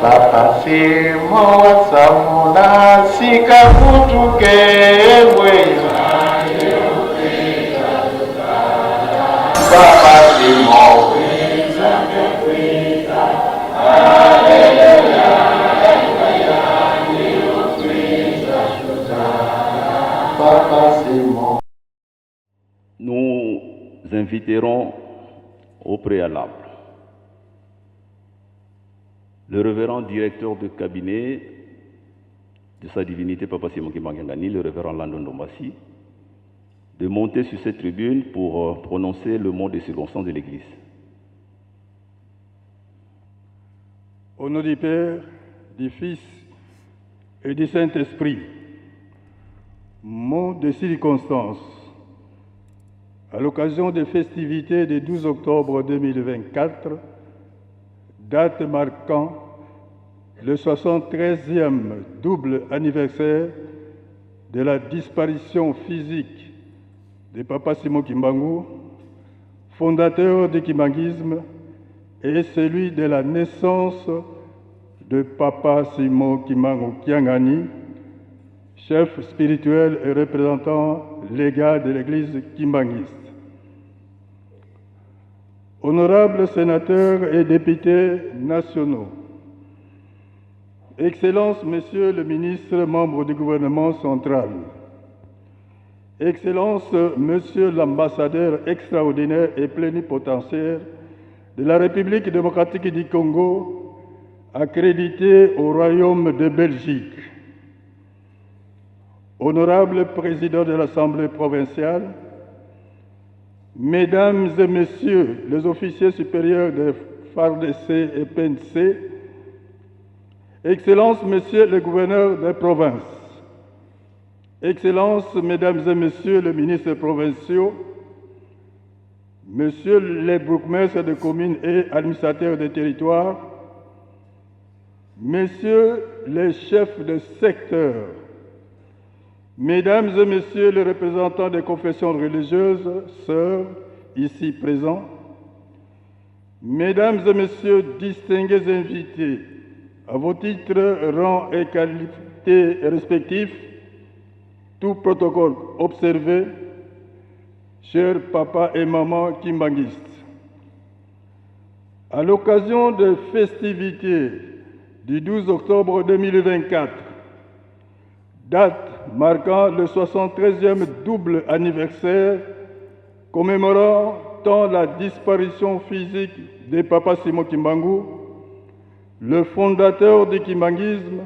Papa Simo Wasamuna Sikamutuke Bweya. Papa Simo Papa Simo. Nous inviterons au préalable le révérend directeur de cabinet de sa divinité Papa Simon Kimbangu, le révérend Landon Ndombassi, de monter sur cette tribune pour prononcer le mot des circonstances de l'Église. Au nom du Père, du Fils et du Saint-Esprit, mot de circonstances. À l'occasion des festivités du 12 octobre 2024, date marquant le 73e double anniversaire de la disparition physique de Papa Simon Kimbangu, fondateur du kimbanguisme, et celui de la naissance de Papa Simon Kimbangu Kiangani, chef spirituel et représentant légal de l'Église kimbanguiste. Honorables sénateurs et députés nationaux, Excellences, Messieurs le ministre, membre du gouvernement central, Excellences, Monsieur l'ambassadeur extraordinaire et plénipotentiaire de la République démocratique du Congo, accrédité au Royaume de Belgique, Honorable Président de l'Assemblée provinciale, Mesdames et Messieurs les officiers supérieurs de FARDC et PNC, Excellences, Messieurs les gouverneurs des provinces, Excellences, Mesdames et Messieurs les ministres provinciaux, Messieurs les bourgmestres de communes et administrateurs des territoires, Messieurs les chefs de secteur, Mesdames et Messieurs les représentants des confessions religieuses, sœurs, ici présents, Mesdames et Messieurs distingués invités, à vos titres, rangs et qualités respectifs, tout protocole observé, chers papas et mamans kimbanguistes. À l'occasion des festivités du 12 octobre 2024, date marquant le 73e double anniversaire, commémorant tant la disparition physique de Papa Simon Kimbangu, le fondateur du kimbanguisme,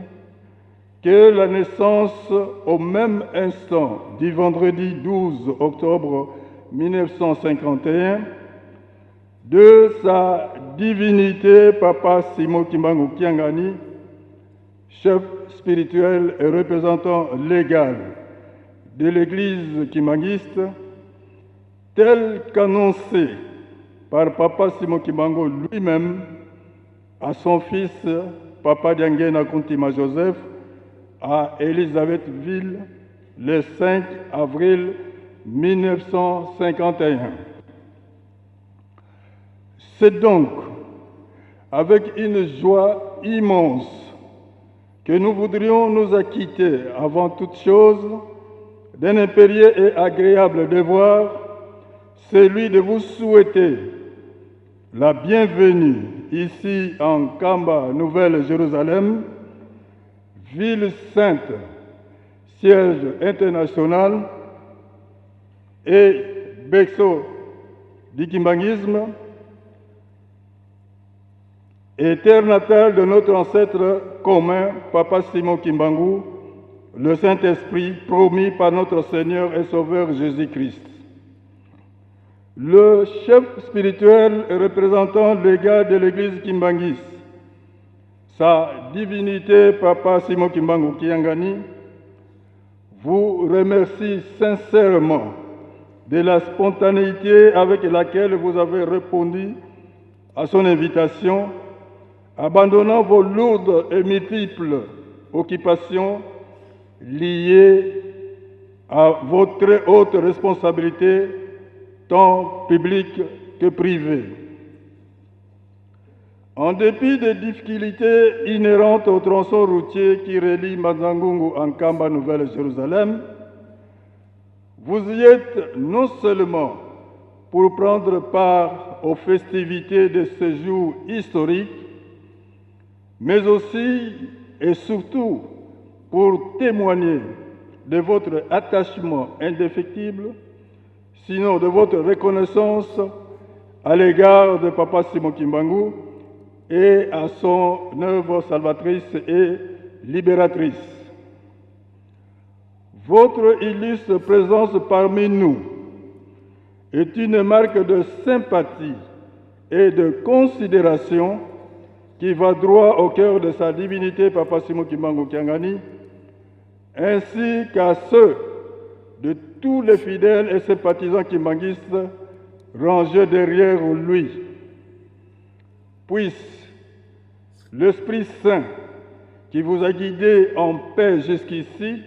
que la naissance au même instant du vendredi 12 octobre 1951 de sa divinité Papa Simon Kimbangu Kiangani, chef spirituel et représentant légal de l'Église kimbanguiste, tel qu'annoncé par Papa Simon Kimbangu lui-même à son fils Papa Diangena Kuntima Joseph à Elisabethville le 5 avril 1951. C'est donc avec une joie immense que nous voudrions nous acquitter avant toute chose d'un impérieux et agréable devoir, celui de vous souhaiter la bienvenue ici en Kamba, Nouvelle-Jérusalem, ville sainte, siège international et berceau du kimbanguisme, et terre natale de notre ancêtre commun, Papa Simon Kimbangu, le Saint-Esprit promis par notre Seigneur et Sauveur Jésus-Christ. Le chef spirituel et représentant légal de l'Église kimbanguiste, sa divinité Papa Simon Kimbangu Kiangani, vous remercie sincèrement de la spontanéité avec laquelle vous avez répondu à son invitation, abandonnant vos lourdes et multiples occupations liées à vos très hautes responsabilités, tant publiques que privées. En dépit des difficultés inhérentes au tronçon routier qui relie Mazangungu en Kamba, Nouvelle-Jérusalem, vous y êtes non seulement pour prendre part aux festivités de ce jour historique, mais aussi et surtout pour témoigner de votre attachement indéfectible, sinon de votre reconnaissance à l'égard de Papa Simon Kimbangu et à son œuvre salvatrice et libératrice. Votre illustre présence parmi nous est une marque de sympathie et de considération qui va droit au cœur de sa divinité, Papa Simon Kimbangu Kiangani, ainsi qu'à ceux de tous les fidèles et sympathisants kimbanguistes rangés derrière lui. Puisse l'Esprit Saint qui vous a guidé en paix jusqu'ici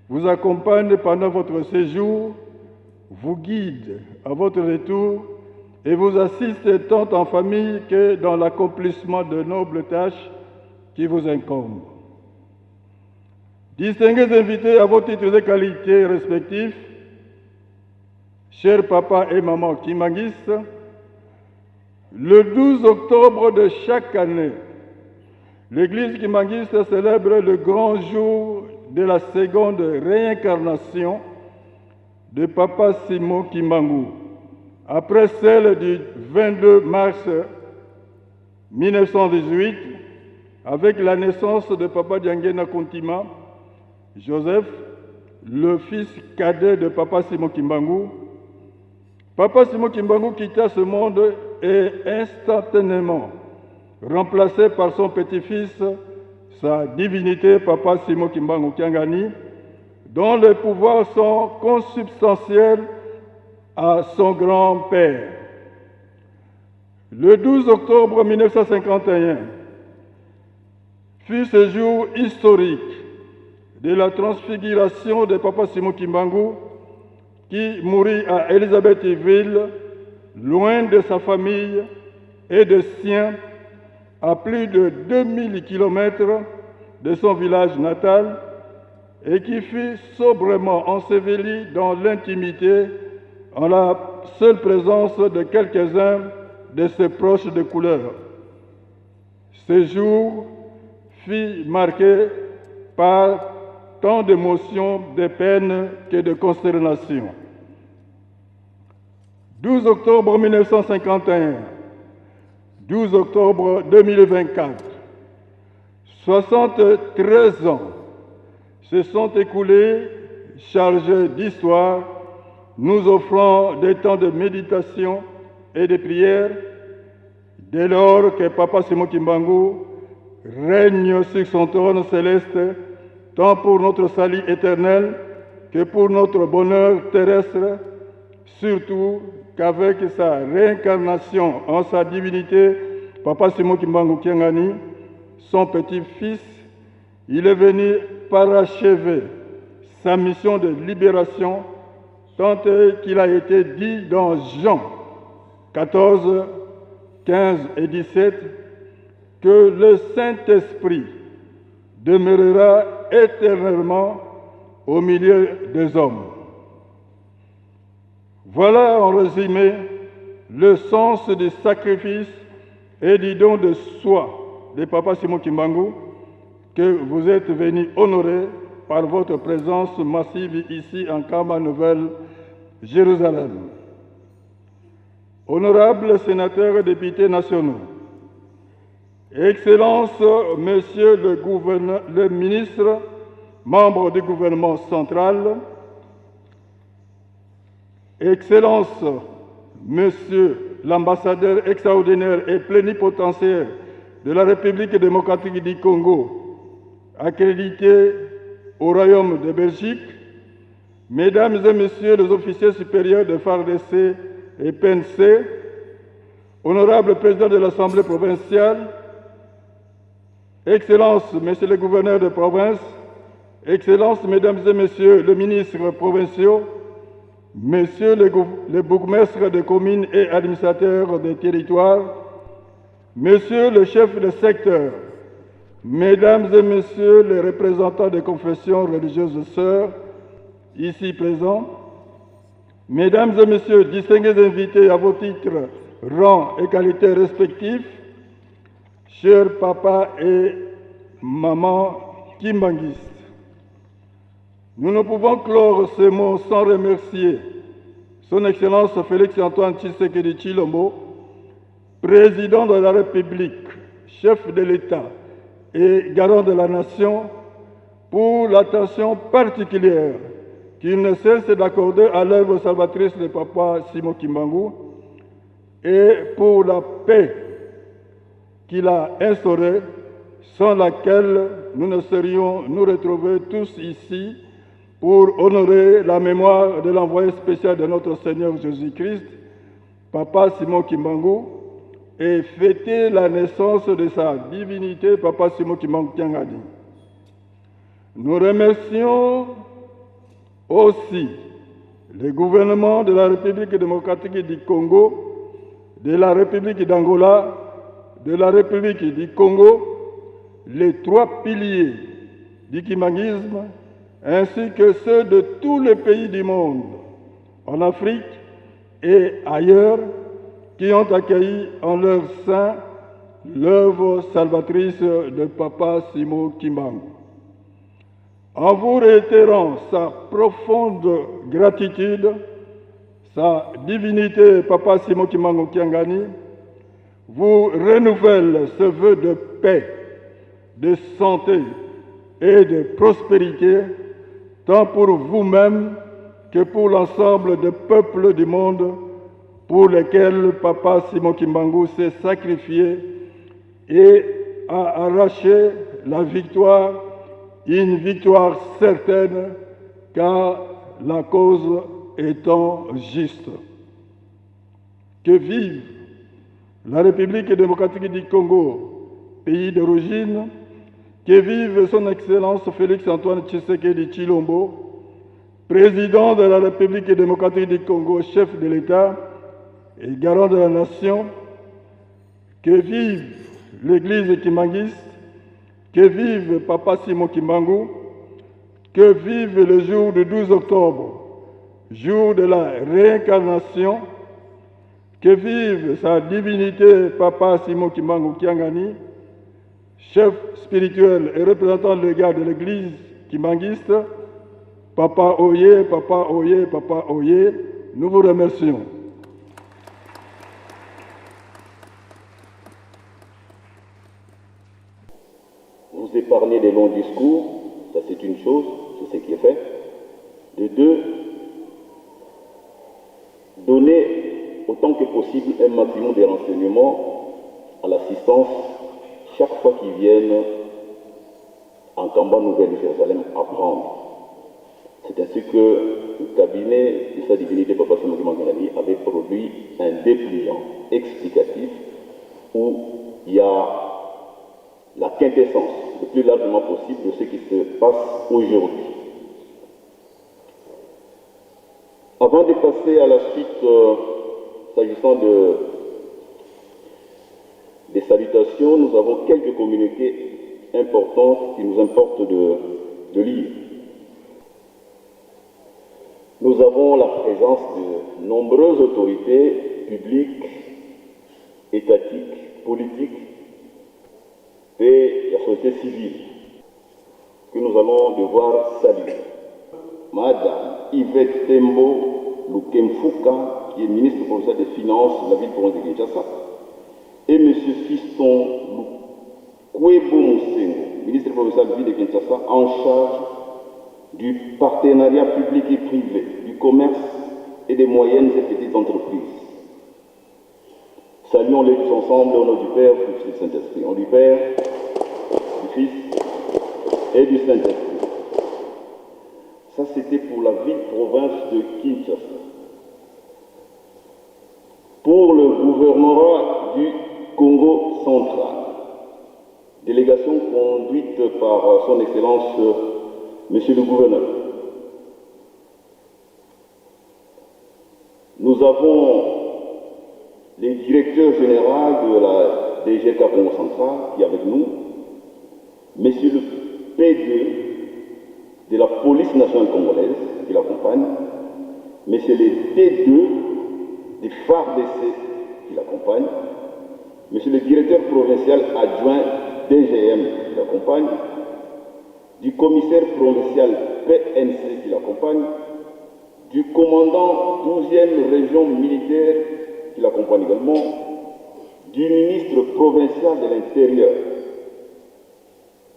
vous accompagne pendant votre séjour, vous guide à votre retour et vous assiste tant en famille que dans l'accomplissement de nobles tâches qui vous incombent. Distingués invités à vos titres et qualités respectifs, chers papa et maman kimbanguistes, le 12 octobre de chaque année, l'Église kimbanguiste célèbre le grand jour de la seconde réincarnation de Papa Simon Kimbangu, après celle du 22 mars 1918, avec la naissance de Papa Diangena Kontima, Joseph, le fils cadet de Papa Simon Kimbangu. Papa Simon Kimbangu quitta ce monde et instantanément remplacé par son petit-fils, sa divinité, Papa Simon Kimbangu Kiangani, dont les pouvoirs sont consubstantiels à son grand-père. Le 12 octobre 1951 fut ce jour historique de la transfiguration de Papa Simon Kimbangu, qui mourut à Elisabethville, loin de sa famille et de siens, à plus de 2000 kilomètres de son village natal, et qui fut sobrement enseveli dans l'intimité en la seule présence de quelques-uns de ses proches de couleur. Ce jour fut marqué par tant d'émotions, de peines que de consternation. 12 octobre 1951, 12 octobre 2024, 73 ans se sont écoulés chargés d'histoire, nous offrant des temps de méditation et de prière, dès lors que Papa Simon Kimbangu règne sur son trône céleste, tant pour notre salut éternel que pour notre bonheur terrestre, surtout qu'avec sa réincarnation en sa divinité, Papa Simon Kimbangu Kiangani, son petit-fils, il est venu parachever sa mission de libération, tant qu'il a été dit dans Jean 14, 15 et 17, que le Saint-Esprit demeurera éternellement au milieu des hommes. Voilà en résumé le sens du sacrifice et du don de soi de Papa Simon Kimbangu que vous êtes venus honorer par votre présence massive ici en Kamba, Nouvelle-Jérusalem. Honorables sénateurs et députés nationaux, Excellences, Monsieur le ministre, membre du gouvernement central, Excellences, Monsieur l'ambassadeur extraordinaire et plénipotentiaire de la République démocratique du Congo, accrédité au Royaume de Belgique, Mesdames et Messieurs les officiers supérieurs de FARDC et PNC, Honorable Président de l'Assemblée provinciale, Excellences, Messieurs les gouverneurs de province, Excellences, Mesdames et Messieurs les ministres provinciaux, Messieurs les bourgmestres de communes et administrateurs des territoires, Messieurs les chefs de secteur, Mesdames et Messieurs les représentants des confessions religieuses sœurs, ici présents, Mesdames et Messieurs, distingués invités à vos titres, rangs et qualités respectifs, chers papas et mamans kimbanguistes, nous ne pouvons clore ces mots sans remercier Son Excellence Félix-Antoine Tshisekedi Tshilombo, Président de la République, chef de l'État et garant de la nation, pour l'attention particulière qu'il ne cesse d'accorder à l'œuvre salvatrice de Papa Simon Kimbangu et pour la paix qu'il a instaurée, sans laquelle nous ne serions nous retrouver tous ici pour honorer la mémoire de l'envoyé spécial de notre Seigneur Jésus-Christ, Papa Simon Kimbangu, et fêter la naissance de sa divinité, Papa Simon Kimbangu Kiangani. Nous remercions aussi les gouvernements de la République démocratique du Congo, de la République d'Angola, de la République du Congo, les trois piliers du kimbanguisme, ainsi que ceux de tous les pays du monde, en Afrique et ailleurs, qui ont accueilli en leur sein l'œuvre salvatrice de Papa Simon Kimbangu. En vous réitérant sa profonde gratitude, sa divinité, Papa Simon Kimbangu Kiangani, vous renouvelle ce vœu de paix, de santé et de prospérité, tant pour vous-même que pour l'ensemble des peuples du monde pour lesquels Papa Simon Kimbangu s'est sacrifié et a arraché la victoire, une victoire certaine, car la cause étant juste. Que vive la République démocratique du Congo, pays d'origine, que vive son Excellence Félix-Antoine Tshisekedi Tshilombo, président de la République démocratique du Congo, chef de l'État et garant de la nation, que vive l'Église kimbanguiste, que vive Papa Simon Kimbangu, que vive le jour du 12 octobre, jour de la réincarnation, que vive sa divinité Papa Simon Kimbangu Kiangani, chef spirituel et représentant légal de l'Église kimbanguiste. Papa Oye, Papa Oye, Papa Oye, nous vous remercions. Vous épargnez des longs discours, ça c'est une chose, c'est ce qui est fait. De deux, donner autant que possible un maximum de renseignements à l'assistance chaque fois qu'ils viennent en Kamba Nouvelle-Jérusalem apprendre. C'est ainsi que le cabinet de sa divinité Papa Simon Kimbangu avait produit un dépliant explicatif où il y a la quintessence le plus largement possible de ce qui se passe aujourd'hui. Avant de passer à la suite, s'agissant des salutations, nous avons quelques communiqués importants qui nous importe de lire. Nous avons la présence de nombreuses autorités publiques, étatiques, politiques et la société civile que nous allons devoir saluer. Madame Yvette Tembo Lukemfuka, qui est ministre provincial des Finances de la ville province de Kinshasa, et M. Fiston Kwebo Moussengo, ministre provincial de la ville de Kinshasa, en charge du partenariat public et privé, du commerce et des moyennes et petites entreprises. Saluons-les tous ensemble au nom du Père, du Fils et du Saint-Esprit. Au nom du Père, du Fils et du Saint-Esprit. Ça, c'était pour la ville-province de Kinshasa. Pour le gouvernorat du Congo central, délégation conduite par son Excellence Monsieur le Gouverneur. Nous avons les directeurs généraux de la DGK Congo Central qui est avec nous, Monsieur le P2 de la police nationale congolaise qui l'accompagne, Monsieur le T2 des FARDC qui l'accompagne, Monsieur le directeur provincial adjoint DGM qui l'accompagne, du commissaire provincial PNC qui l'accompagne, du commandant 12e région militaire qui l'accompagne également, du ministre provincial de l'Intérieur,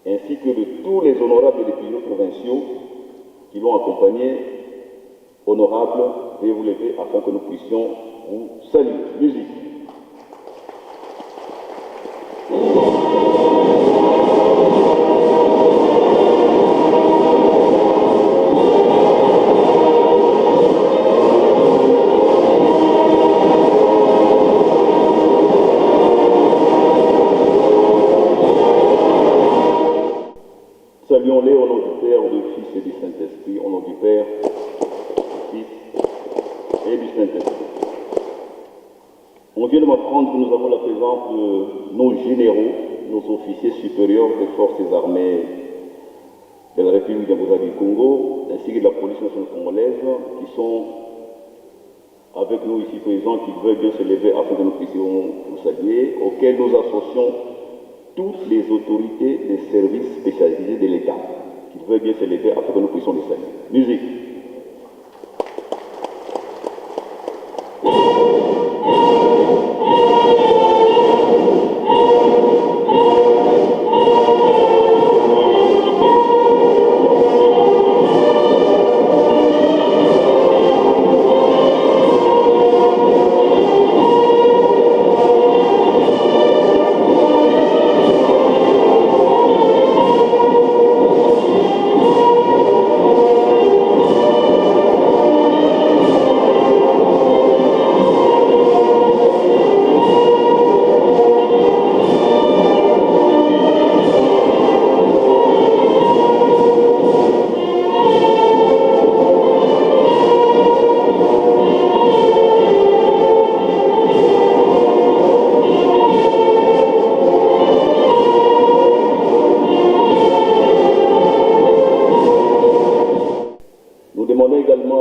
ainsi que de tous les honorables députés provinciaux qui l'ont accompagné. Honorables, veuillez vous lever afin que nous puissions vous saluer. Musique. Saluons-les au nom du Père, du Fils et du Saint-Esprit, au nom du Père, du Fils et du Saint-Esprit. On vient de m'apprendre que nous avons la présence de nos généraux, nos officiers supérieurs des forces armées de la République démocratique du Congo, ainsi que de la police nationale congolaise, qui sont avec nous ici présents, qui veulent bien se lever afin que nous puissions vous saluer, auxquels nous associons toutes les autorités des services spécialisés de l'État, qui veulent bien se lever afin que nous puissions les saluer. Musique.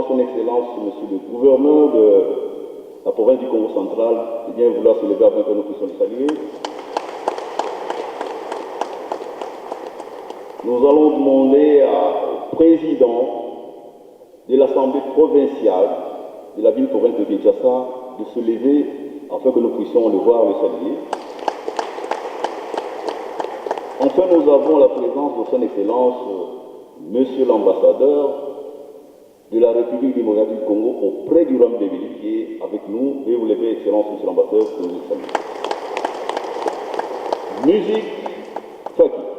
Son Excellence, Monsieur le Gouverneur de la province du Congo central, de bien vouloir se lever afin que nous puissions le saluer. Nous allons demander au président de l'Assemblée provinciale de la ville-province de Kinshasa de se lever afin que nous puissions le voir, le saluer. Enfin, nous avons la présence de Son Excellence, Monsieur l'ambassadeur de la République démocratique du Congo auprès du Rwanda qui est avec nous. Et vous levez, Excellence, Monsieur l'ambassadeur, que nous le saluons. Musique, Faki.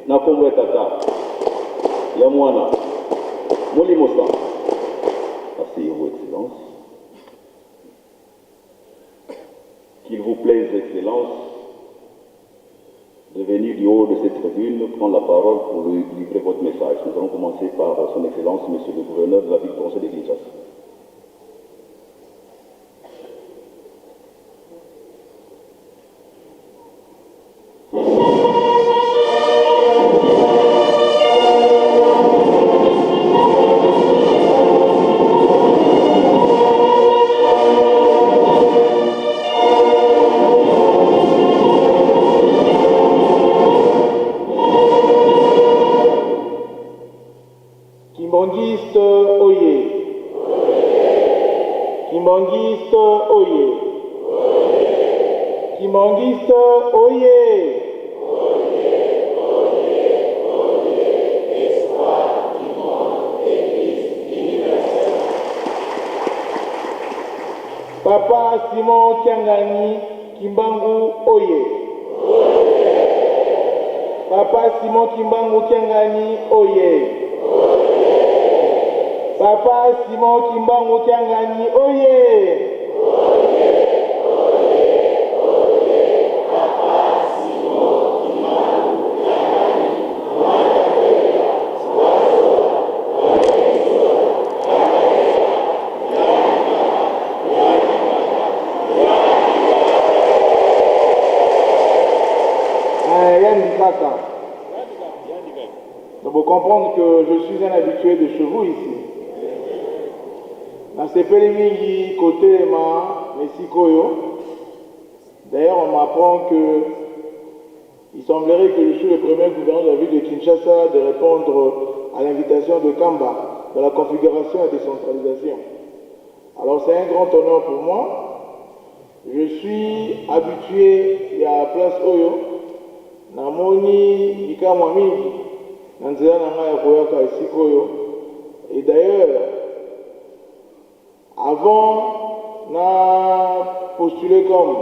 na kombo ya tata ya mwana molimo sa Vos Excellences. Qu'il vous plaise, Excellences, de venir du haut de cette tribune prendre la parole pour lui livrer votre message. Nous allons commencer par Son Excellence, Monsieur le Gouverneur de la ville provinciale de Kinshasa. Kimbangiste oye. Kimbangiste oye. Kimbangiste oye. Papa Simon Kiangani Kimbangu oye. Papa Simon Kimbangu Kiangani oye. Papa Simon Kimbangu Kiangani oye. Donc vous comprendre que je suis un habitué de chez vous ici. Dans ces mingi côté ma Messikoyo. D'ailleurs, on m'apprend que il semblerait que je suis le premier gouverneur de la ville de Kinshasa de répondre à l'invitation de Kamba dans la configuration et décentralisation. Alors c'est un grand honneur pour moi. Je suis habitué à la place Oyo. Namoni Bikama mingi. Nanzela Nanga Yakoyaka Esikoyo. Et d'ailleurs, avant de postuler comme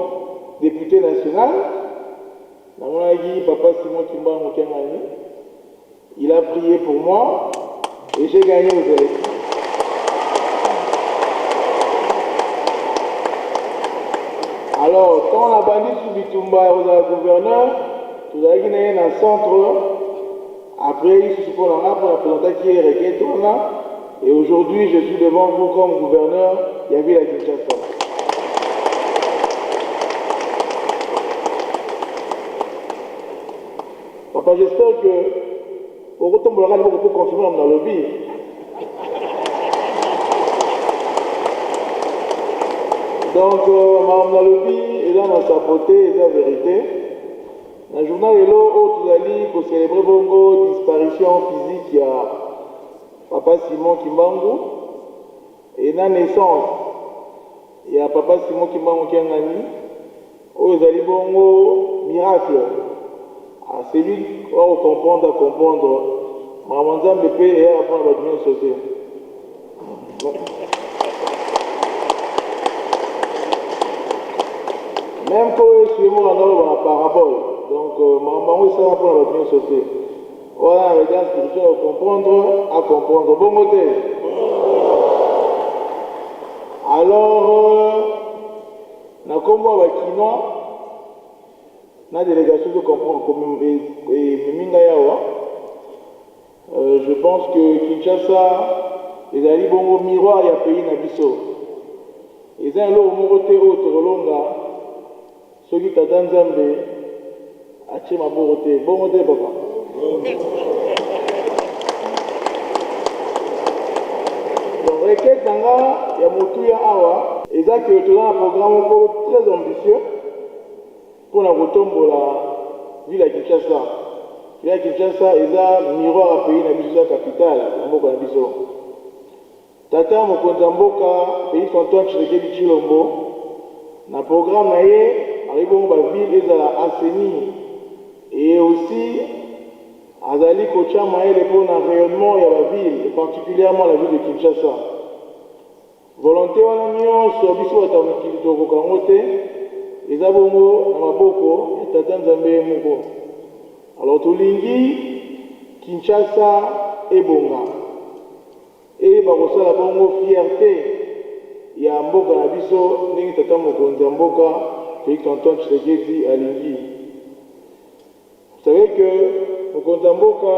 député national, Papa Simon Kimbangu Kiangani, il a prié pour moi et j'ai gagné aux élections. Alors, quand on a bandit sous Bitumba au gouverneur, tout a gagné dans le centre. Après, il se pour présenter qui est requête. Et aujourd'hui, je suis devant vous comme gouverneur de la ville de Kinshasa. Papa, j'espère que au retour de la pour confirmer dans le lobby. Donc, Mme Nalobi est là dans sa beauté et sa vérité. Dans le journal Hello, vous allez pour célébrer bongo disparition physique, il y a Papa Simon Kimbangu. Et dans la naissance, il y a Papa Simon Kimbangu Kiangani. Vous allez bongo miracle. C'est lui qui va comprendre, à comprendre. Maman Zambé et après la bâtiment sauter. Même quand je suis mort dans la parabole, donc maman oui ça va pour la bâtiment sauter. Voilà, les gars, spirituels à comprendre. Bon côté. Alors, na combo avec Kinois, na délégation de comprendre comme Miminga Yawa. Je pense que Kinshasa, les alliés bongo miroir, il y a pays Nabiso. Ils ont l'eau moroté au Torolonga, ceux qui t'attendent Zambé, à Tchima Boroté. Bon côté, papa. Donc, requête Nanga, il y a Moutouya Awa, et ça que tu as un programme très ambitieux pour la retombe de la ville de Kinshasa. La ville de Kinshasa est un miroir à pays Nabiso capitale, Mboka Nabiso. Tata Mokonzamboka, pays Antoine Tshisekedi Tshilombo, na programme naye, arrive à la ville et à assainir. Et aussi, Azali Kocha Maël pour un rayonnement de la ville, et particulièrement la ville de Kinshasa. Volonté wana nyonso biso batamikili tokokango te eza bongo na maboko ya tata Nzambe moko. Alors tolingi Kinshasa ebonga. et bakosala bongo fierté ya mboka na biso ndenge tata mokonzi ya mboka Félix Antoine Tshisekedi alingi. Vous savez que mokonzi ya mboka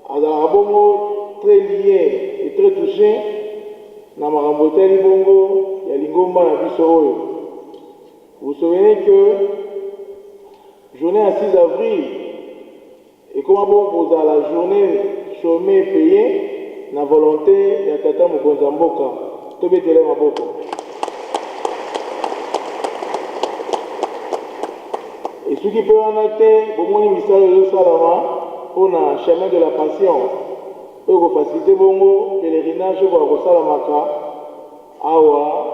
azalaka bongo très lié et très touché na makambo etali bongo ya lingomba na biso oyo. Vous vous souvenez que journée à 6 avril et comment bon à la journée chômée payée na volonté ya tata mokonzi ya mboka tobetele maboko. Et ce qui peut en être bomoni misala ezosalama mpona chemin de la passion oyo kofacilite bongo pèlerinage oyo kosalamaka awa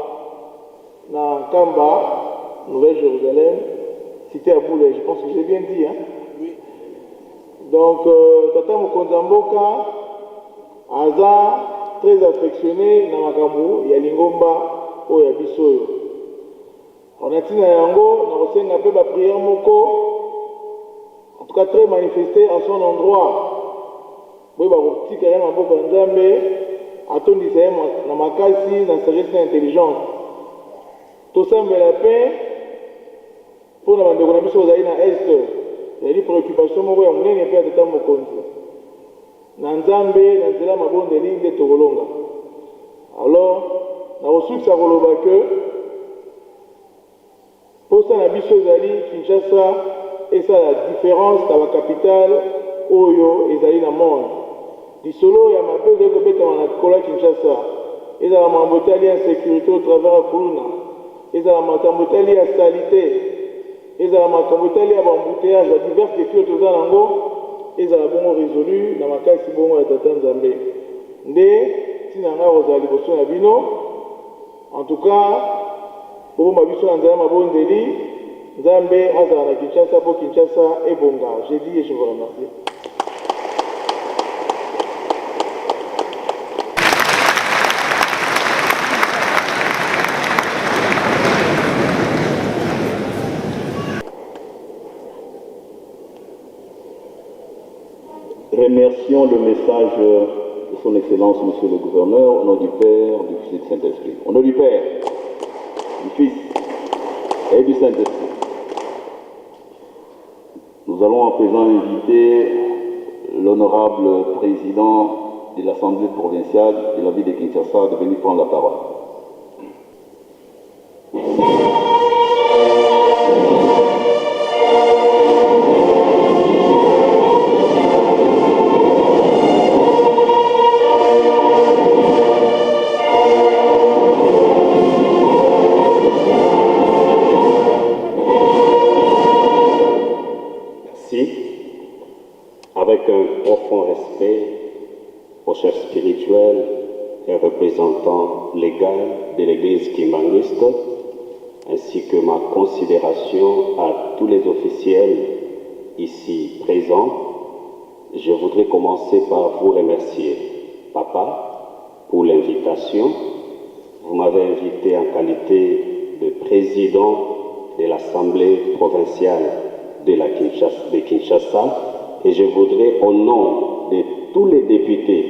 na Nkamba, Nouvelle-Jérusalem, cité à Boulet, je pense que j'ai bien dit. Hein? Oui. Donc, tata mokonzi ya mboka aza très affectionné na makambo ya lingomba oyo ya biso oyo. On a tina yango na kosenga pe ba prière moko, en tout cas très manifesté en son endroit. Boye ba kotika ya maboko ya Nzambe atondisa ye na makasi na sagesse na intelligence. Tosambela pe pour na bandeko na biso ozali na este ezali préoccupation moko ya monene mpe ya tata mokonzi na Nzambe na nzela mabondeli nde tokolonga. Alors nakosukisa koloba ke posa na biso ezali Kinshasa esala différence na bacapitale oyo ezali na monde. Lisolo ya mabe ezali kobetama na kola Kinshasa ezala makambo etali ya insécurité au travers ya kuluna, ezala makambo etali ya salite, ezala makambo etali ya bambouteillage ya divers défis oyo toza nango ezala bongo résolu na makasi bongo ya tata Nzambe nde ntina nga kozala liboso na bino. En tout cas bobomba biso na nzela mabondeli Nzambe azala na Kinshasa mpo Kinshasa ebonga. J'ai dit et je vous remercie. Remercions le message de son Excellence, Monsieur le Gouverneur, au nom du Père, du Fils et du Saint-Esprit. Au nom du Père, du Fils et du Saint-Esprit. Nous allons à présent inviter l'honorable président de l'Assemblée provinciale de la ville de Kinshasa de venir prendre la parole. Avec un profond respect au chef spirituel et représentant légal de l'église kimbanguiste, ainsi que ma considération à tous les officiels ici présents, je voudrais commencer par vous remercier, Papa, pour l'invitation. Vous m'avez invité en qualité de président de l'Assemblée provinciale de Kinshasa, et je voudrais, au nom de tous les députés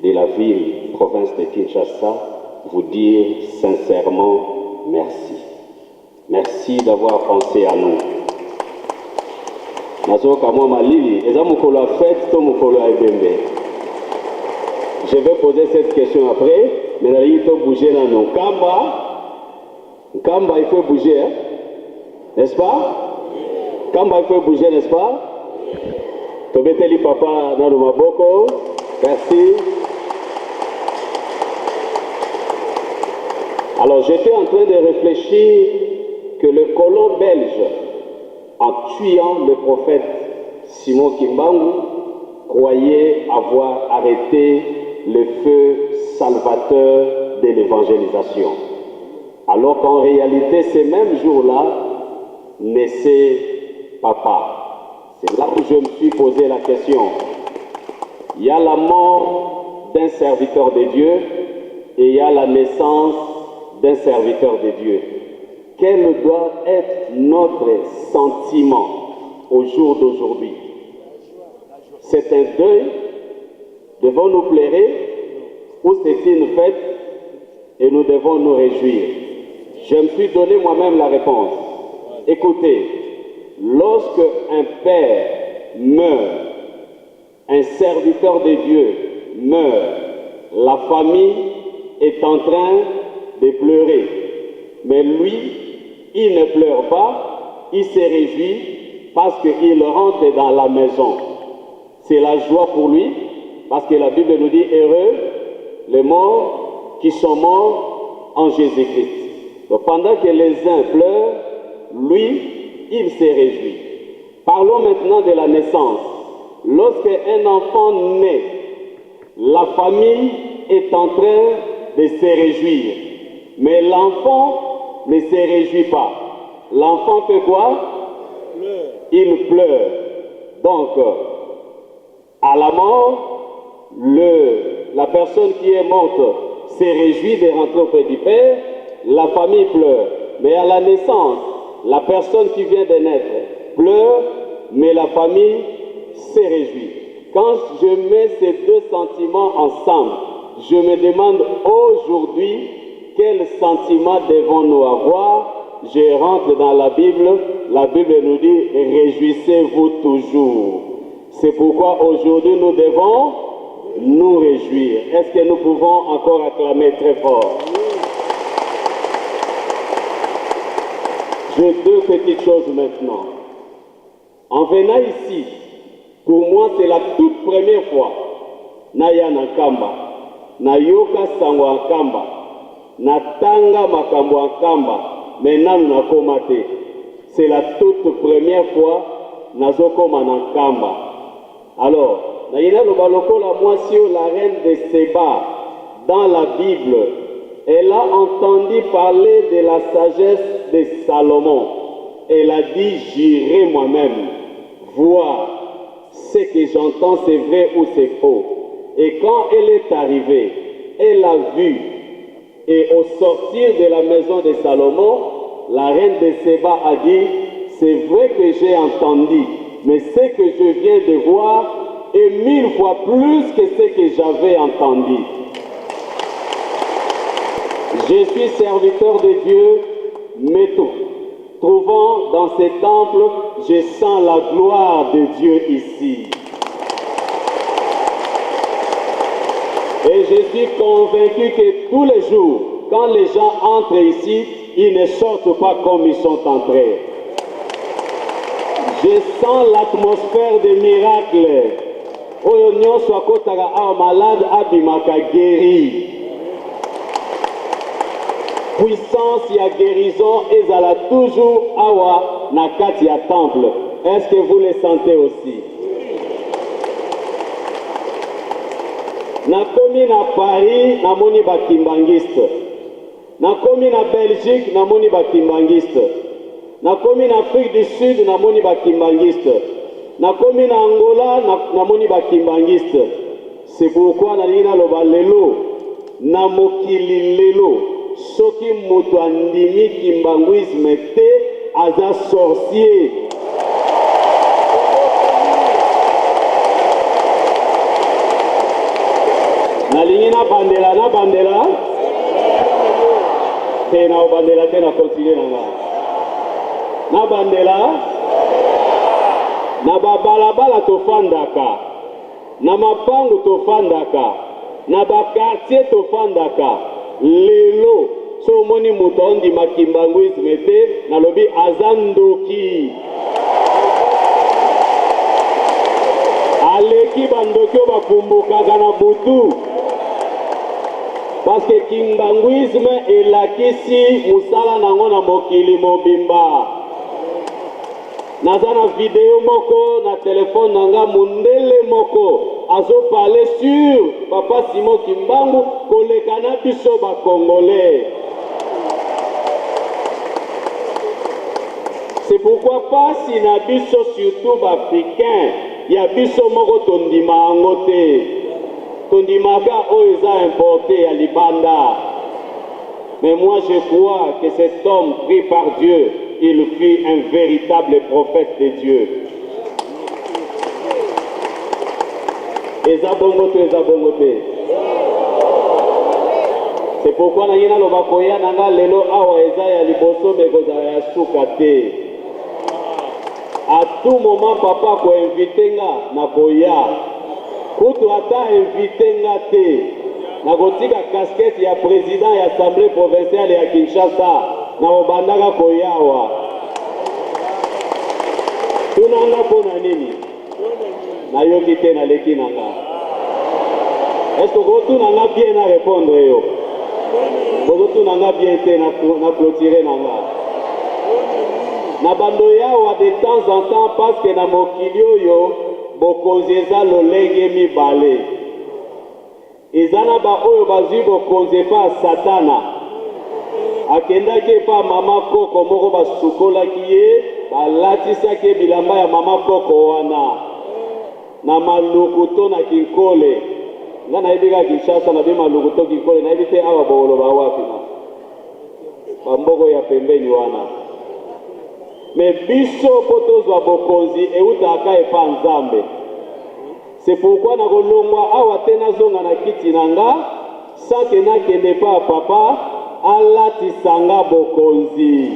de la ville, province de Kinshasa, vous dire sincèrement merci. Merci d'avoir pensé à nous. Je vais poser cette question après, mais il faut bouger dans nos Kamba, il faut bouger, hein? N'est-ce pas? Kamba, il faut bouger, n'est-ce pas? Tobeteli papa Nano Maboko, merci. Alors j'étais en train de réfléchir que le colon belge, en tuant le prophète Simon Kimbangu, croyait avoir arrêté le feu salvateur de l'évangélisation. Alors qu'en réalité, ces mêmes jours-là, naissait papa. C'est là où je me suis posé la question. Il y a la mort d'un serviteur de Dieu et il y a la naissance d'un serviteur de Dieu. Quel doit être notre sentiment au jour d'aujourd'hui? C'est un deuil. Devons-nous pleurer? ou c'est une fête et nous devons nous réjouir? Je me suis donné moi-même la réponse. Écoutez, lorsque un père meurt, un serviteur de Dieu meurt, la famille est en train de pleurer. Mais lui, il ne pleure pas, il se réjouit parce qu'il rentre dans la maison. C'est la joie pour lui, parce que la Bible nous dit heureux les morts qui sont morts en Jésus-Christ. Donc pendant que les uns pleurent, lui, il se réjouit. Parlons maintenant de la naissance. Lorsqu'un enfant naît, la famille est en train de se réjouir. Mais l'enfant ne se réjouit pas. L'enfant fait quoi? Il pleure. Donc, à la mort, la personne qui est morte se réjouit de rentrer auprès du Père, la famille pleure. Mais à la naissance, la personne qui vient de naître pleure, mais la famille se réjouit. Quand je mets ces deux sentiments ensemble, je me demande aujourd'hui quel sentiment devons-nous avoir. Je rentre dans la Bible nous dit « Réjouissez-vous toujours ». C'est pourquoi aujourd'hui nous devons nous réjouir. Est-ce que nous pouvons encore acclamer très fort? J'ai deux petites choses maintenant. En venant ici, pour moi c'est la toute première fois, naya na kamba, na yoka sango en kamba, na tanga makambo en kamba, maintenant na komate. C'est la toute première fois, nazokoma na kamba. Alors, naïna lobaloko la moisio, la reine de Séba, dans la Bible, elle a entendu parler de la sagesse de Salomon. Elle a dit, j'irai moi-même voir ce que j'entends, c'est vrai ou c'est faux. Et quand elle est arrivée, elle a vu, et au sortir de la maison de Salomon, la reine de Séba a dit, c'est vrai que j'ai entendu, mais ce que je viens de voir est 1000 fois plus que ce que j'avais entendu. Je suis serviteur de Dieu, mais tout. Trouvant dans ce temple, je sens la gloire de Dieu ici. Et je suis convaincu que tous les jours, quand les gens entrent ici, ils ne sortent pas comme ils sont entrés. Je sens l'atmosphère des miracles. Oyo nyonso akotaka awa malade abimaka guéri. Puissance ya guérison ezala toujours awa na kati ya temple. Est-ce que vous le sentez aussi? Nakomi na Paris, namoni bakimbangiste. Nakomi na Belgique, namoni bakimbangiste. Nakomi na Afrique du Sud, namoni bakimbangiste. Nakomi na Angola, namoni bakimbangiste. C'est pourquoi nalingi naloba lelo, na mokili lelo, soki moto andimi kimbanguisme te, aza sorcier. Nalingi na bandela, te na bandela te na continue nanga. Na bandela, na babalabala tofandaka, na mapangu tofandaka, na bakartier tofandaka, lelo, so moni moto ondima kimbanguisme te, nalobi azandoki. Aleki bandoki o bapumbukaka na butu. Parce que kimbanguisme elakisi musala nango na mokili mobimba. Naza na vidéo moko na téléphone nanga mundele moko azo parler sur Papa Simon Kimbangu koleka na biso ba Congolais. C'est pourquoi pas si na biso surtout ba Africain ya biso moko tondima yango te. Tondimaka oyo eza importé à Libanda. Mais moi je crois que cet homme pris par Dieu, il fut un véritable prophète de Dieu. Eza bongo te. c'est pourquoi na yina loba koya nanga lelo awa eza ya liboso mekozala ya suka te. À tout moment papa ko invité nga na koya. Kutu ata invité nga te. Na kotika casquette ya président ya assemblée provinciale ya Kinshasa na obandaka koyawa. Tunanga pona nini? Na yoki te na leki nanga. Est-ce que vous avez bien à répondre? Vous avez bien été à clôturer. Na bando yawa de temps en temps parce que na mokilio yo bokonzeza lolenge mibale. Ezana ba oyo bazwi bokonze pa satana. Akendaki pa mama koko moko basukolaki ye balatisaki bilamba ya mama koko wana. Na malukuto na kinkole. Nga na ibika Kinshasa na bima lukuto kinkole na ibite awa bolo ba wapi na. Bamboko ya pembeni wana. Mais biso potozwa bokonzi eutaka epa nzambe. C'est pourquoi na kolongwa awa tena zonga na kiti nanga sake na kende pa papa alati sanga bokonzi.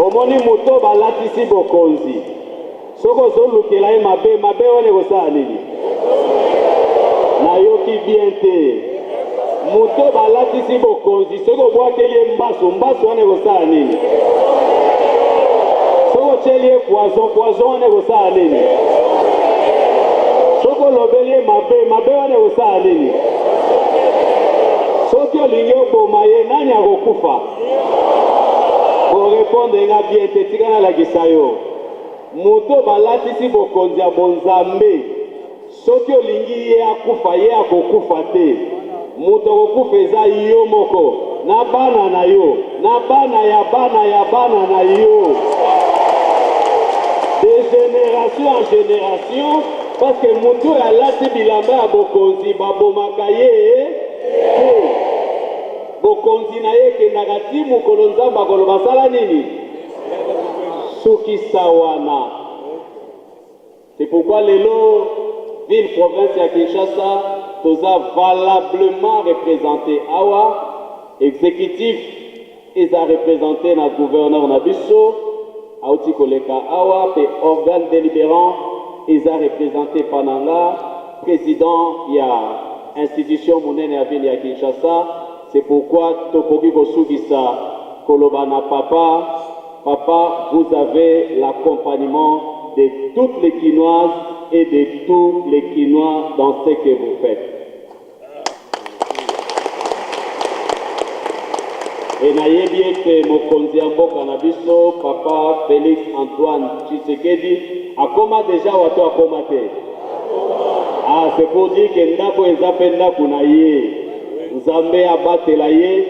Omoni moto balatisi bokonzi. Soko zolukela ye mabe wane kosala nini? Na yoki bien te. Moto balatisi bokonzi. Soko bwakeli ye mbaso wane kosala nini? Soko cheli ye poison wane kosala nini? Soko lobeli ye mabe wane kosala nini? Soki olingi oboma ye nani akokufa? Pour répondre à bien te tika la kisayo. Moto balatisi bokonzi ya bonzambe. Soki olingi ye akufa ye akokufa te. Moto akokufa eza yo moko. Na bana na yo. Na bana ya bana na yo. De génération en génération. Parce que moto alati bilamba ya bokonzi babomaka ye. Bokonzi na ye kendaka ti mokolo nzambe akoloba basala nini? Soki sawana. C'est pourquoi lelo ville province ya Kinshasa toza valablement représenté awa exécutif eza représenté na gouverneur na biso auti koleka awa pe organe délibérant eza représenté pananga président ya institution monene ya ville ya Kinshasa. C'est pourquoi Tokogi Kosugisa Kolobana Papa, vous avez l'accompagnement de toutes les Quinoises et de tous les Quinois dans ce que vous faites. Et nayebi que mokonzi ya mboka na biso Papa Félix Antoine Tshisekedi akoma déjà wato akoma te. Ah, c'est pour dire que ndako ezape ndako na ye. Nzambe abatela ye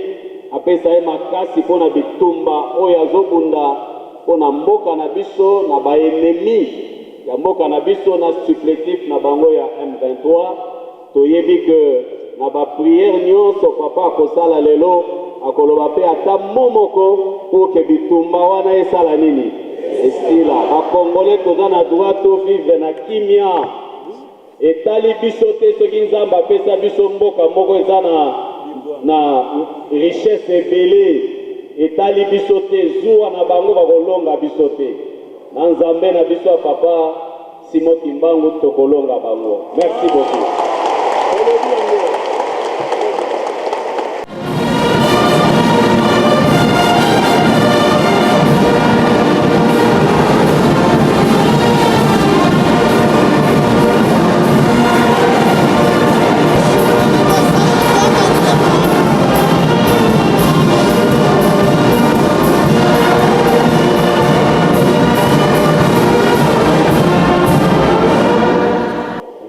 apesa ye makasi mpona bitumba oyo azobunda mpona mboka na biso na baennemi ya mboka na biso na supplétif na bango ya M23. Toyebi ke na bapriere nyonso papa akosala lelo akoloba mpe ata momoko mpo ke bitumba wana esala nini esila. Bakongole toza na droit to vivre na kimia. Etali biso te soki nzambe apesa biso mboka moko eza na richesse ebele. Etali biso te zuwa na bango bakolonga biso te. Na nzambe na biso ya papa Simo Kimbangu tokolonga bango. Merci beaucoup.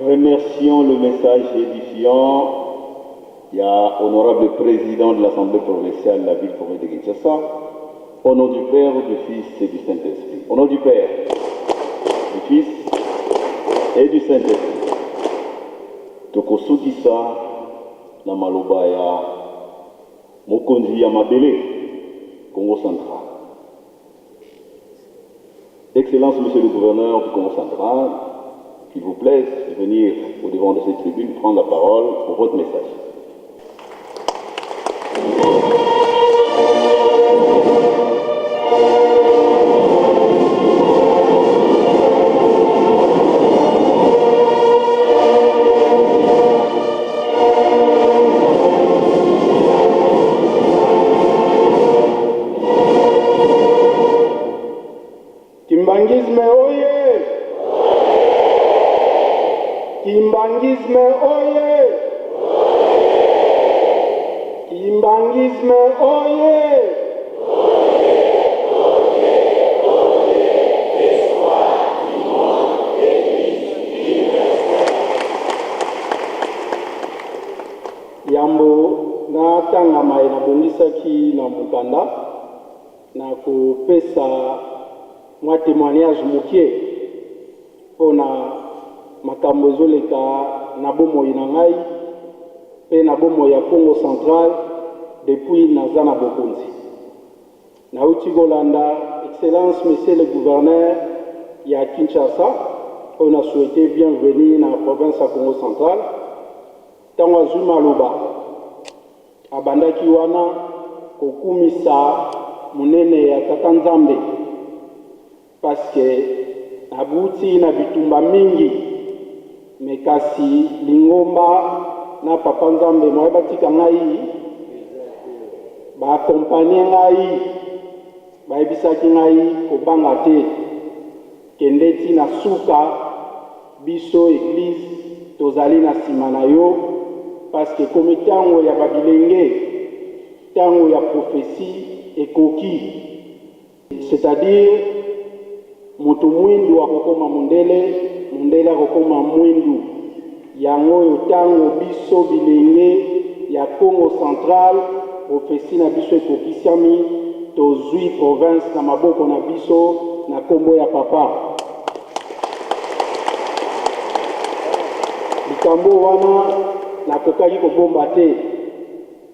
Remercions le message édifiant. Il y a honorable président de l'Assemblée provinciale de la ville de Kinshasa, au nom du Père, du Fils et du Saint-Esprit. Au nom du Père, du Fils et du Saint-Esprit. Tokosukisa na maloba ya mokonzi ya mabele Congo central. Excellence, Monsieur le gouverneur du Congo central, qu'il vous plaise de venir au devant de cette tribune prendre la parole pour votre message. Kimbangisme oye! Kimbangisme oye! Kimbangisme oye! Yambo na tangama na bondisaki na mukanda na kopesa mwa témoignage mokie mpona makambo ezoleka na bomoi na ngai mpe na bomoi ya Congo Central depuis naza na bokonzi. Nauti kolanda Excellence Monsieur le Gouverneur ya Kinshasa on a souhaité bienvenue na province ya Congo Central. Ntango azwi maloba abandaki wana kokumisa monene ya Tata Nzambe parce que abuti na bitumba mingi mekasi lingomba na Papa Nzambe mwa batika ngai ba accompagner ngai ba ebisaki ngai kobanga te kendeti na suka biso église tozali na sima na yo parce que comme tango ya babilenge tango ya prophétie ekoki, c'est-à-dire moto mwindu akokoma mundele mundele akokoma mwindu yango oyo tango biso bilenge ya Congo Central prophétie na biso ekokisiami tozwi province na maboko na biso na kombo ya papa. Likambo wana nakokaki kobomba te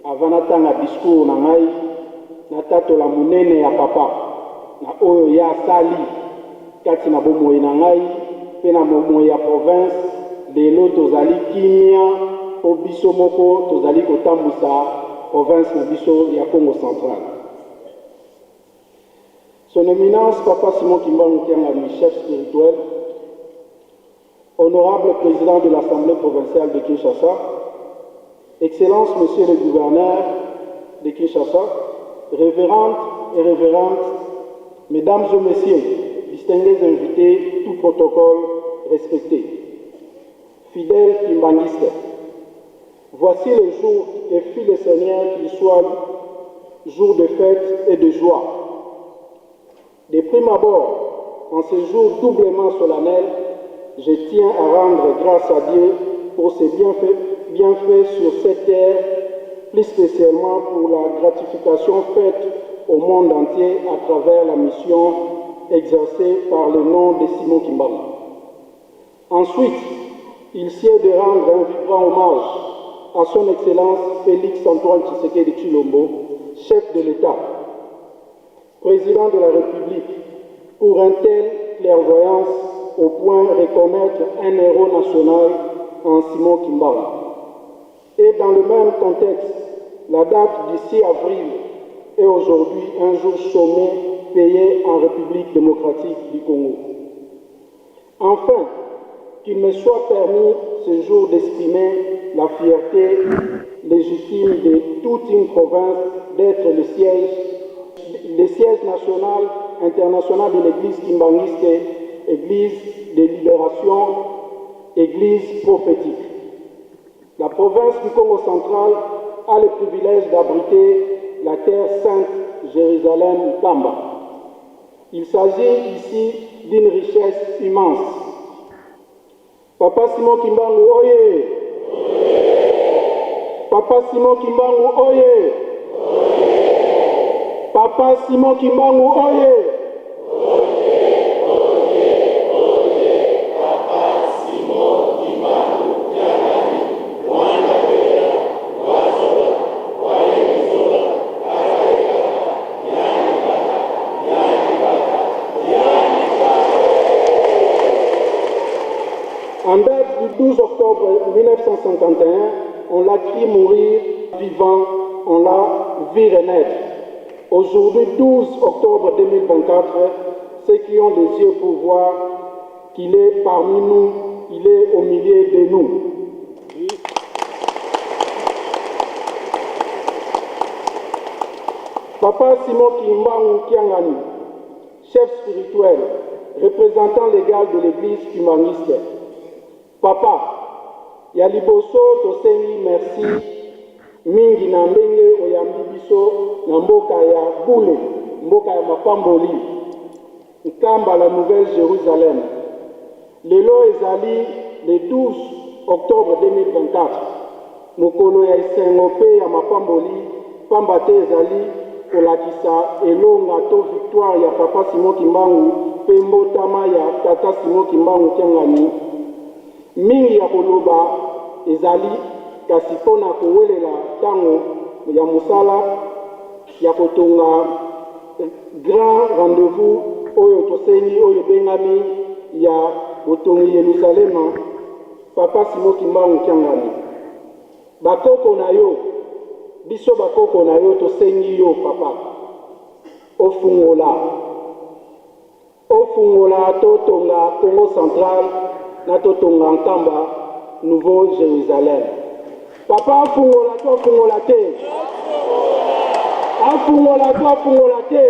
avant natanga discours na ngai natatola monene ya papa na oyo ya sali kati na bomoi na ngai mpe na bomoi ya province lelo tozali kimia po biso moko tozali kotambusa province na biso ya Congo Central. Son Éminence Papa Simon Kimbangu Kiangani, chef spirituel, honorable président de l'Assemblée provinciale de Kinshasa, Excellence Monsieur le Gouverneur de Kinshasa, révérentes et révérendes, Mesdames et Messieurs, distingués invités, tout protocole respecté, fidèles kimbangistes, voici le jour et fit le Seigneur qu'il soit jour de fête et de joie. De prime abord, en ce jour doublement solennel, je tiens à rendre grâce à Dieu pour ses bienfaits sur cette terre, plus spécialement pour la gratification faite au monde entier à travers la mission exercée par le nom de Simon Kimbangu. Ensuite, il sied de rendre un vibrant hommage à son Excellence Félix Antoine Tshisekedi Tshilombo, chef de l'État, président de la République, pour une telle clairvoyance au point de reconnaître un héros national en Simon Kimbangu. Et dans le même contexte, la date du 6 avril est aujourd'hui un jour chômé payé en République démocratique du Congo. Enfin, qu'il me soit permis ce jour d'exprimer la fierté légitime de toute une province d'être le siège national, international de l'Église kimbanguiste, Église de libération, Église prophétique. La province du Congo central a le privilège d'abriter la terre sainte Jérusalem-Kamba. Il s'agit ici d'une richesse immense. Papa Simon Kimbangu oye! Papa Simon Kimbangu oye! Papa Simon Kimbangu oye! En date du 12 octobre 1951, on l'a cru mourir vivant, on l'a vu renaître. Aujourd'hui, 12 octobre 2024, ceux qui ont des yeux pour voir qu'il est parmi nous, il est au milieu de nous. Papa Simon Kimbangu Kiangani, chef spirituel, représentant légal de l'église humaniste. Papa, ya liboso tosengi merci mingi na ndenge oyambi biso na mboka ya Bule, mboka ya Mapamboli, Nkamba la Nouvelle-Jérusalem. Lelo ezali le 12 octobre 2024. Mokolo ya esengo pe ya Mapamboli, pamba te ezali kolakisa elonga to victoire ya Papa Simon Kimbangu pe mbotama ya Tata Simon Kimbangu Kiangani. Mingi ya koloba ezali kasi mpona kowelela ntango ya mosala ya kotonga grand rendez-vous oyo tosengi oyo bengami ya botongi Yerusalema Papa Simon Kimbangu Kiangani. Bakoko na yo, biso bakoko na yo tosengi yo papa ofungola totonga Congo Central na totonga Nkamba Nouveau Jérusalem. Papa afungola te. Afungola te.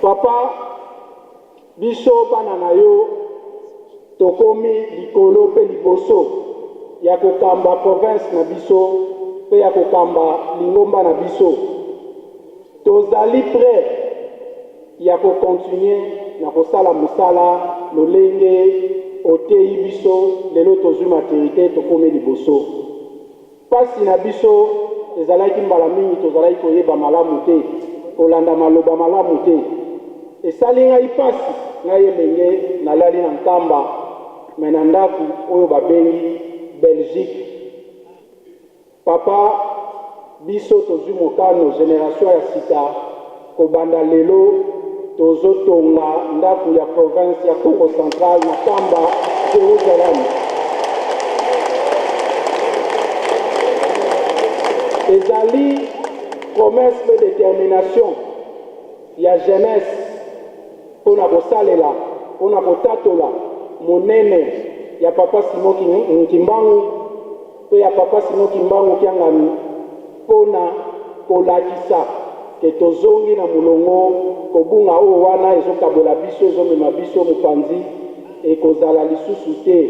Papa biso bana na yo tokomi likolo pe liboso ya kokamba province na biso pe ya kokamba lingomba na biso. Tozali prêt ya kokontinue na kosala mosala lolenge oteyi biso lelo tozwi maturité tokomi liboso. Pasi na biso ezalaki mbala mingi tozalaki koyeba malamu te, kolanda maloba malamu te. Esali ngai pasi ngai elenge nalali na Nkamba me na ndako oyo babengi Belgique. Papa biso tozwi mokano génération ya sika kobanda lelo tozotonga ndako ya province ya Congo Central na Nkamba Jérusalem. Ezali promesse de détermination ya jeunesse pona kosalela, pona kotatola monene ya Papa Simon Kimbangu pe ya Papa Simon Kimbangu Kiangani pona kolakisa ke tozongi na mulongo kobunga oyo wana ezokabola biso ezomema biso mopanzi ekozala lisusu te.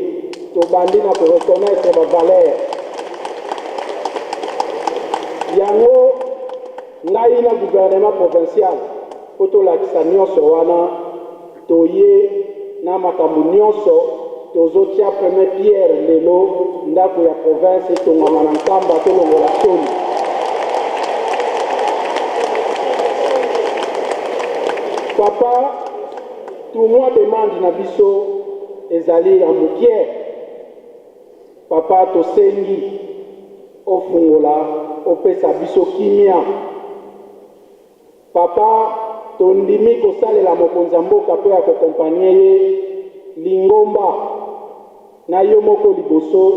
Tobandi na korekonaître bavaler yango ngai na gouvernement provincial po tolakisa nyonso wana toye na makambo nyonso tozotia premier pierre lelo ndako ya province etongama na Nkamba tolongola toli. Papa tournoi demande na biso ezali ya mokie. Papa tosengi ofungola opesa biso kimia. Papa tondimi kosalela mokonzi ya mboka mpe ya kokompanie ye lingomba na yo moko liboso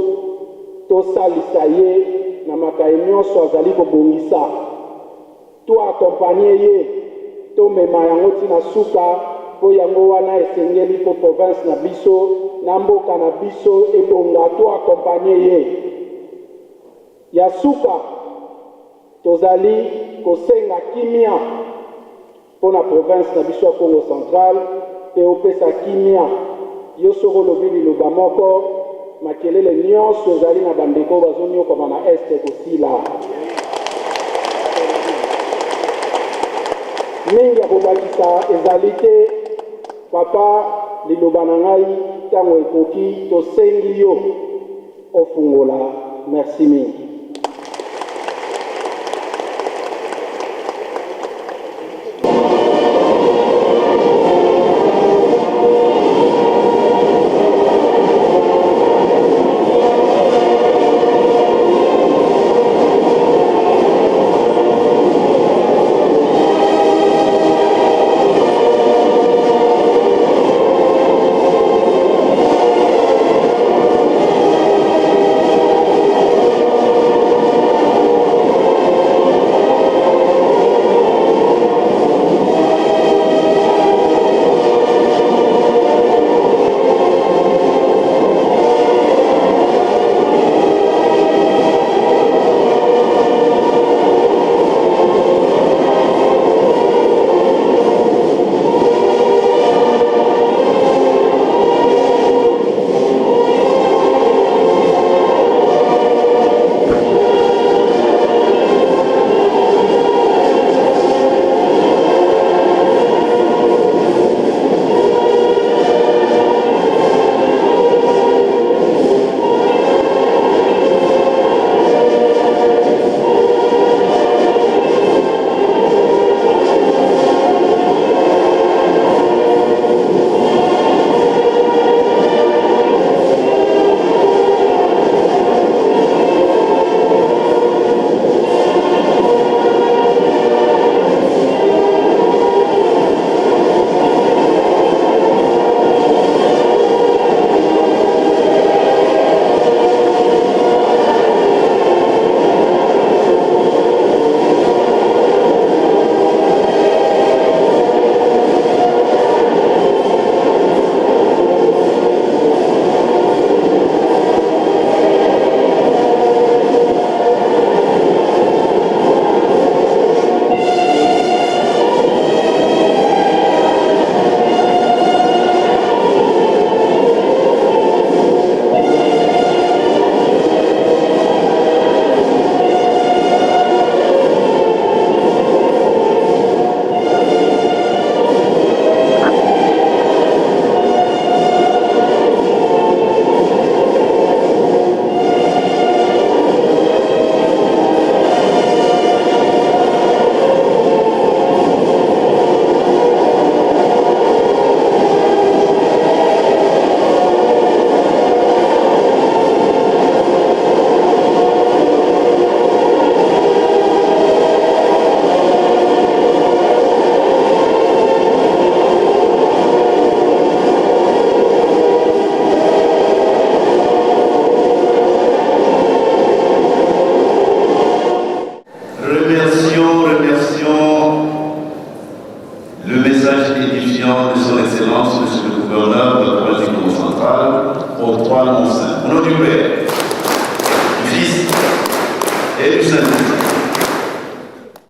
tosalisa ye na makai nyonso azali kobongisa to akompanie ye tomema yango ntina suka mpo yango wana esengeli mpo province na biso na mboka na biso ebonga to akompanie ye ya suka. Tozali kosenga kimia pour la province na biso ya Congo Central pe opesa kimia yo soko lobi liloba moko makelele nyonso ezali na bandeko bazonyokoma na este kosila mingi ya kobakisa ezali te. Papa liloba na ngai ntango ekoki tosengi yo ofungola. Merci mingi. mon sein. Au nom du Père,